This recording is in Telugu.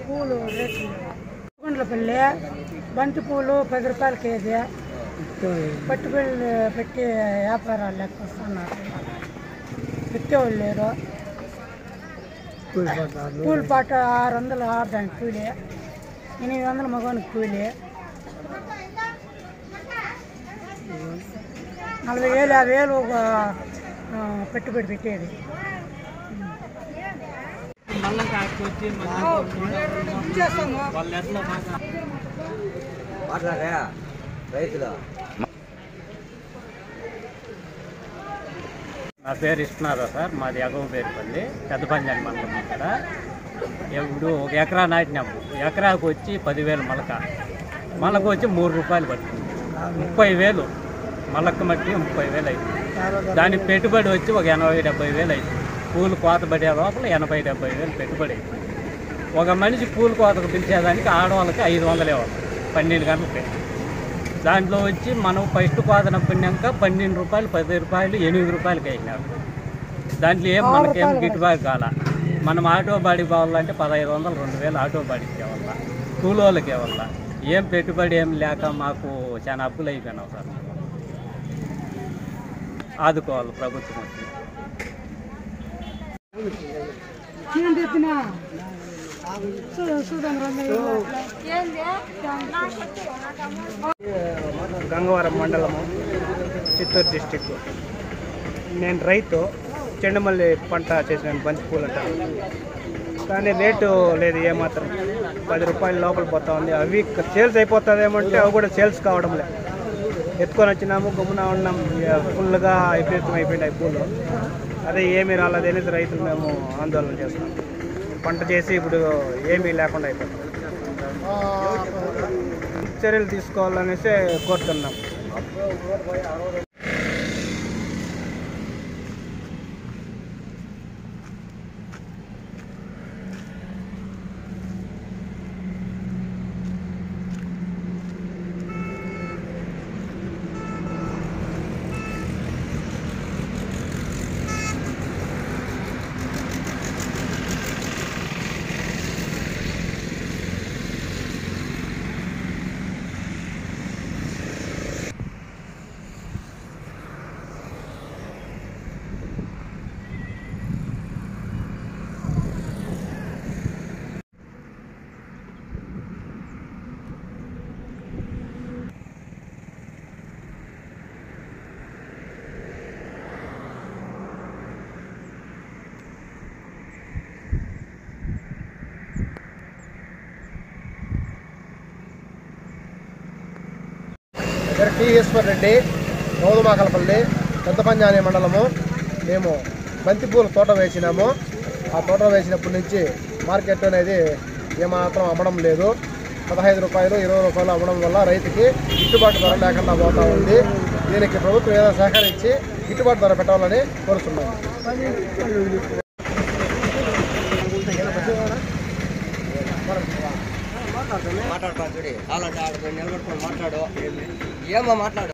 పూలు రేట్లు గుండ్లపల్లి బంతి పూలు 10 రూపాయల కేజీ పట్టుబిళ్ళు పెట్టి వ్యాపారాలు లెక్క వస్తున్నారు. పెట్టేవాళ్ళు లేరు. కూలి పాట 600 ఆడదానికి కూలి, 800 మగవానికి కూలి, 40,000 50,000 ఒక పెట్టుబడి పెట్టేది. నా పేరు ఇస్తున్నారా సార్, మాది అగవపేరుపల్లి పెద్ద పంజాని మండలం. ఇక్కడ ఇప్పుడు 1 ఎకరా నాటినాము. ఎకరాకు వచ్చి 10,000 మళ్ళకు వచ్చి 3 రూపాయలు పడుతుంది. 30,000 మళ్ళకు మట్టి 30,000 అవుతుంది. దానికి పెట్టుబడి వచ్చి ఒక 80,000-70,000 అవుతుంది. పూలు కోత పడే లోపల 80,000-70,000 పెట్టుబడి అవుతుంది. ఒక మనిషి పూలు కోతకు పిలిచేదానికి ఆడవాళ్ళకి 500 ఇవ్వాలి 12 గంటలకి. దాంట్లో వచ్చి మనం ఫస్ట్ కోతన పిన్నాక 12 రూపాయలు 10 రూపాయలు 8 రూపాయలకి అయినారు. దాంట్లో మనకేం గిట్టుబాటు కాల. మనం ఆటో బాడీ పోవాలంటే 1,500 2,000 ఆటో బాడీకి ఇవ్వాల, కూలోళ్ళకి ఇవ్వాల. ఏం పెట్టుబడి ఏం లేక మాకు చాలా అప్పులు అయిపోయినాం సార్. ఆదుకోవాలి ప్రభుత్వం వచ్చి. గంగవరం మండలము, చిత్తూరు డిస్టిక్. నేను రైతు. చెండుమల్లి పంట చేసిన బంతి పూలు అంటారు. కానీ రేటు లేదు ఏమాత్రం. 10 రూపాయల లోపల పోతా ఉంది. అవి సేల్స్ అయిపోతుందేమంటే అవి కూడా సేల్స్ కావడం లేదు. ఎత్తుకొని వచ్చినాము, గమ్మున ఉన్నాం. ఫుల్గా అయిపోయినాయి పూలు. అదే ఏమీ రాలేదనేది రైతులు మేము ఆందోళన చేస్తాం. పంట చేసి ఇప్పుడు ఏమీ లేకుండా అయిపోతుంది. చర్యలు తీసుకోవాలనేసి కోరుతున్నాం. టి ఈశ్వర్ రెడ్డి, గౌదమాకలపల్లి, పెద్ద పంజాని మండలము. మేము బంతిపూల తోట వేసినాము. ఆ తోట వేసినప్పటి నుంచి మార్కెట్ అనేది ఏమాత్రం అమ్మడం లేదు. 15 రూపాయలు 20 రూపాయలు అమ్మడం వల్ల రైతుకి గిట్టుబాటు ధర లేకుండా పోతూ ఉంది. దీనికి ప్రభుత్వం ఏదైనా సహకరించి గిట్టుబాటు ధర పెట్టాలని కోరుతున్నాము. మాట్లాడతాడు చూడి, అలాంటి నిలబెట్టుకొని మాట్లాడు, ఏమో మాట్లాడు.